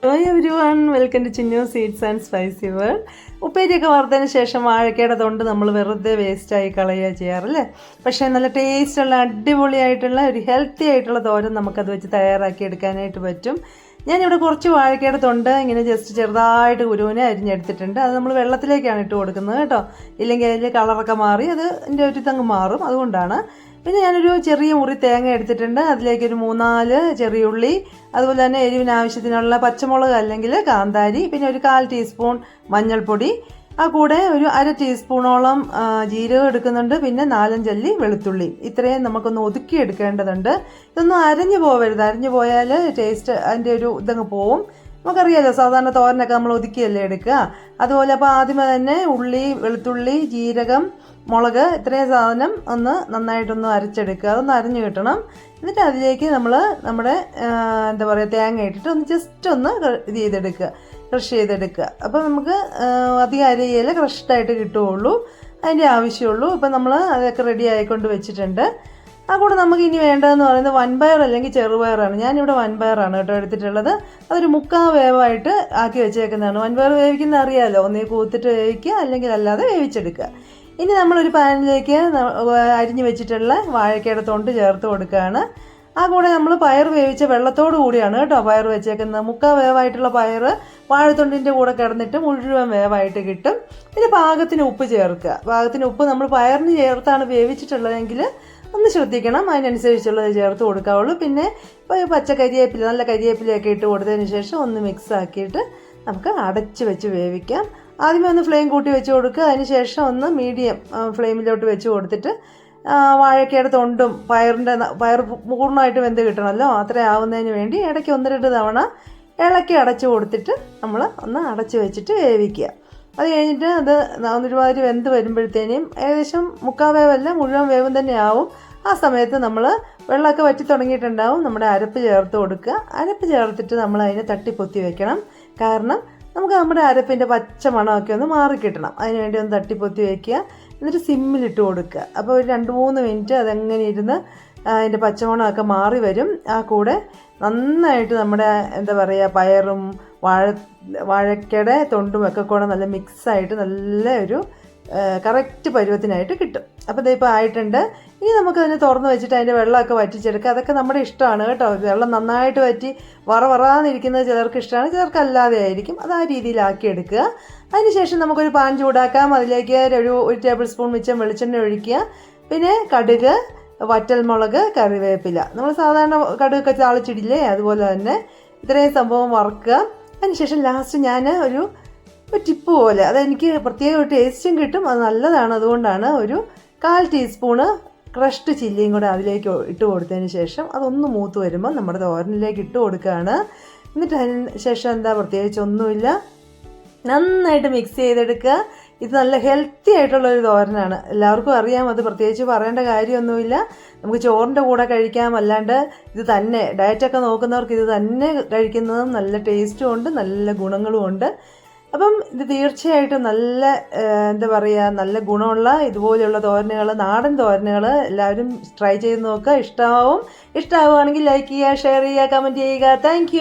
Hi everyone, welcome to Chinnu sweets and spicy world. ഉപ്പേരിയൊക്കെ വറുത്തതിന് ശേഷം വാഴക്കയുടെ തൊണ്ട് നമ്മൾ വെറുതെ വേസ്റ്റായി കളയുക ചെയ്യാറല്ലേ. പക്ഷേ നല്ല ടേസ്റ്റുള്ള അടിപൊളിയായിട്ടുള്ള ഒരു ഹെൽത്തി ആയിട്ടുള്ള തോരൻ നമുക്കത് വെച്ച് തയ്യാറാക്കി എടുക്കാനായിട്ട് പറ്റും. ഞാനിവിടെ കുറച്ച് വാഴക്കയുടെ തൊണ്ട് ഇങ്ങനെ ജസ്റ്റ് ചെറുതായിട്ട് കുരുവിനെ അരിഞ്ഞെടുത്തിട്ടുണ്ട്. അത് നമ്മൾ വെള്ളത്തിലേക്കാണ് ഇട്ട് കൊടുക്കുന്നത് കേട്ടോ, ഇല്ലെങ്കിൽ അതിൽ കളറൊക്കെ മാറി അത് അതിൻ്റെ ഒരു തങ്ങ് മാറും, അതുകൊണ്ടാണ്. പിന്നെ ഞാനൊരു ചെറിയ മുറി തേങ്ങ എടുത്തിട്ടുണ്ട്. അതിലേക്കൊരു 3-4 ചെറിയുള്ളി, അതുപോലെ തന്നെ എരിവിന് ആവശ്യത്തിനുള്ള പച്ചമുളക് അല്ലെങ്കിൽ കാന്താരി, പിന്നെ ഒരു 1/4 ടീസ്പൂൺ മഞ്ഞൾപ്പൊടി, ആ കൂടെ ഒരു 1/2 ടീസ്പൂണോളം ജീരകം എടുക്കുന്നുണ്ട്, പിന്നെ 4-5 അല്ലി വെളുത്തുള്ളി. ഇത്രയും നമുക്കൊന്ന് ഒതുക്കി എടുക്കേണ്ടതുണ്ട്. ഇതൊന്നും അരഞ്ഞു പോവരുത്, അരഞ്ഞു പോയാൽ ടേസ്റ്റ് അതിൻ്റെ ഒരു ഇതങ്ങ് പോവും. നമുക്കറിയാലോ സാധാരണ തോരനൊക്കെ നമ്മൾ ഒതുക്കിയല്ലേ എടുക്കുക. അതുപോലെ അപ്പോൾ ആദ്യമേ തന്നെ ഉള്ളി, വെളുത്തുള്ളി, ജീരകം, മുളക് ഇത്രയും സാധനം ഒന്ന് നന്നായിട്ടൊന്ന് അരച്ചെടുക്കുക. അതൊന്ന് അരഞ്ഞു കിട്ടണം. എന്നിട്ട് അതിലേക്ക് നമ്മൾ നമ്മുടെ എന്താ പറയുക തേങ്ങ ഇട്ടിട്ട് ഒന്ന് ജസ്റ്റ് ഒന്ന് ഇത് ചെയ്തെടുക്കുക, ക്രഷ് ചെയ്തെടുക്കുക. അപ്പോൾ നമുക്ക് അധികം അരയില ക്രഷ്ഡായിട്ട് കിട്ടുകയുള്ളൂ, അതിൻ്റെ ആവശ്യമുള്ളൂ. ഇപ്പം നമ്മൾ അതൊക്കെ റെഡി ആയിക്കൊണ്ട് വെച്ചിട്ടുണ്ട്. ആ കൂടെ നമുക്ക് ഇനി വേണ്ടതെന്ന് പറയുന്നത് വൻപയർ അല്ലെങ്കിൽ ചെറുപയറാണ്. ഞാനിവിടെ വൻപയറാണ് കേട്ടോ എടുത്തിട്ടുള്ളത്. അതൊരു 3/4 വേവായിട്ട് ആക്കി വെച്ചേക്കുന്നതാണ്. വൻപയർ വേവിക്കുന്ന അറിയാമല്ലോ, ഒന്നേ കൂത്തിട്ട് വേവിക്കുക അല്ലെങ്കിൽ അല്ലാതെ വേവിച്ചെടുക്കുക. ഇനി നമ്മളൊരു പാനിലേക്ക് അരിഞ്ഞു വെച്ചിട്ടുള്ള വാഴക്കയുടെ തൊണ്ട് ചേർത്ത് കൊടുക്കുകയാണ്. ആ കൂടെ നമ്മൾ പയർ വേവിച്ച വെള്ളത്തോടു കൂടിയാണ് കേട്ടോ പയർ വെച്ചേക്കുന്നത്. 3/4 വേവായിട്ടുള്ള പയർ വാഴത്തൊണ്ടിൻ്റെ കൂടെ കിടന്നിട്ട് മുഴുവൻ വേവായിട്ട് കിട്ടും. പിന്നെ പാകത്തിന് ഉപ്പ് ചേർക്കുക. പാകത്തിന് ഉപ്പ് നമ്മൾ പയറിന് ചേർത്താണ് വേവിച്ചിട്ടുള്ളതെങ്കിൽ ഒന്ന് ശ്രദ്ധിക്കണം, അതിനനുസരിച്ചുള്ളത് ചേർത്ത് കൊടുക്കാവുള്ളൂ. പിന്നെ പച്ച കരിവേപ്പില, നല്ല കരിവേപ്പിലയൊക്കെ ഇട്ട് കൊടുത്തതിന് ശേഷം ഒന്ന് മിക്സ് ആക്കിയിട്ട് നമുക്ക് അടച്ച് വെച്ച് വേവിക്കാം. ആദ്യമേ ഒന്ന് ഫ്ലെയിം കൂട്ടി വെച്ച് കൊടുക്കുക. അതിന് ശേഷം ഒന്ന് മീഡിയം ഫ്ലെയിമിലോട്ട് വെച്ച് കൊടുത്തിട്ട് വാഴക്കയുടെ തൊണ്ടും പയർ പൂർണ്ണമായിട്ട് വെന്ത് കിട്ടണമല്ലോ, അത്ര ആവുന്നതിന് വേണ്ടി ഇടയ്ക്ക് 1-2 തവണ ഇളക്കി അടച്ച് കൊടുത്തിട്ട് നമ്മൾ ഒന്ന് അടച്ച് വെച്ചിട്ട് വേവിക്കുക. അത് കഴിഞ്ഞിട്ട് അത് ഒരുമാതിരി വെന്ത് വരുമ്പോഴത്തേനും ഏകദേശം 3/4 വേവല്ല, മുഴുവൻ വേവും തന്നെ ആവും. ആ സമയത്ത് നമ്മൾ വെള്ളമൊക്കെ വറ്റി തുടങ്ങിയിട്ടുണ്ടാവും. നമ്മുടെ അരപ്പ് ചേർത്ത് കൊടുക്കുക. അരപ്പ് ചേർത്തിട്ട് നമ്മൾ അതിനെ തട്ടിപ്പൊത്തി വെക്കണം. കാരണം നമുക്ക് നമ്മുടെ അരപ്പിൻ്റെ പച്ച മണമൊക്കെ ഒന്ന് മാറിക്കിട്ടണം. അതിനുവേണ്ടി ഒന്ന് തട്ടിപ്പൊത്തി വയ്ക്കുക. എന്നിട്ട് സിമ്മിലിട്ട് കൊടുക്കുക. അപ്പോൾ ഒരു 2-3 മിനിറ്റ് അതെങ്ങനെ ഇരുന്ന് അതിൻ്റെ പച്ചമണമൊക്കെ മാറി വരും. ആ കൂടെ നന്നായിട്ട് നമ്മുടെ എന്താ പറയുക പയറും വാഴക്കയുടെ തൊണ്ടും ഒക്കെ കൂടെ നല്ല മിക്സായിട്ട് നല്ല ഒരു കറക്റ്റ് പരുവത്തിനായിട്ട് കിട്ടും. അപ്പോൾ ഇതിപ്പോൾ ആയിട്ടുണ്ട്. ഇനി നമുക്കതിനെ തുറന്ന് വെച്ചിട്ട് അതിൻ്റെ വെള്ളമൊക്കെ വറ്റിച്ചെടുക്കുക. അതൊക്കെ നമ്മുടെ ഇഷ്ടമാണ് കേട്ടോ. വെള്ളം നന്നായിട്ട് വറ്റി വറവറാന്നിരിക്കുന്നത് ചിലർക്ക് ഇഷ്ടമാണ്, ചിലർക്ക് അല്ലാതെ ആയിരിക്കും. അത് ആ രീതിയിലാക്കി എടുക്കുക. അതിനുശേഷം നമുക്കൊരു പാൻ ചൂടാക്കാം. അതിലേക്ക് ഒരു ടേബിൾ സ്പൂൺ മിച്ചം വെളിച്ചെണ്ണ ഒഴിക്കുക. പിന്നെ കടുക്, വറ്റൽമുളക്, കറിവേപ്പില, നമ്മൾ സാധാരണ കടുകൊക്കെ താളിച്ചിടില്ലേ, അതുപോലെ തന്നെ ഇത്രയും സംഭവം വറുക്കുക. അതിനുശേഷം ലാസ്റ്റ് ഞാൻ ഒരു ടിപ്പ് പോലെ, അതെനിക്ക് പ്രത്യേക ഒരു ടേസ്റ്റും കിട്ടും, അത് നല്ലതാണ്. അതുകൊണ്ടാണ് ഒരു 1/4 ടീസ്പൂണ് ക്രഷ്ഡ് ചില്ലിയും കൂടെ അതിലേക്ക് ഇട്ട് കൊടുത്തതിന് ശേഷം അതൊന്ന് മൂത്ത് വരുമ്പോൾ നമ്മുടെ തോരനിലേക്ക് ഇട്ട് കൊടുക്കുകയാണ്. എന്നിട്ട് അതിന് ശേഷം എന്താ പ്രത്യേകിച്ചൊന്നുമില്ല, നന്നായിട്ട് മിക്സ് ചെയ്തെടുക്കുക. ഇത് നല്ല ഹെൽത്തി ആയിട്ടുള്ളൊരു തോരനാണ്, എല്ലാവർക്കും അറിയാം. അത് പ്രത്യേകിച്ച് പറയേണ്ട കാര്യമൊന്നുമില്ല. നമുക്ക് ചോറിൻ്റെ കൂടെ കഴിക്കാം, അല്ലാണ്ട് ഇത് തന്നെ ഡയറ്റൊക്കെ നോക്കുന്നവർക്ക് ഇത് തന്നെ കഴിക്കുന്നതും നല്ല ടേസ്റ്റും ഉണ്ട്, നല്ല ഗുണങ്ങളും ഉണ്ട്. അപ്പം ഇത് തീർച്ചയായിട്ടും നല്ല എന്താ പറയുക നല്ല ഗുണമുള്ള ഇതുപോലെയുള്ള തോരനുകൾ, നാടൻ തോരനുകൾ എല്ലാവരും ട്രൈ ചെയ്ത് നോക്കുക. ഇഷ്ടമാവുകയാണെങ്കിൽ ലൈക്ക് ചെയ്യുക, ഷെയർ ചെയ്യുക, കമൻറ്റ് ചെയ്യുക. താങ്ക്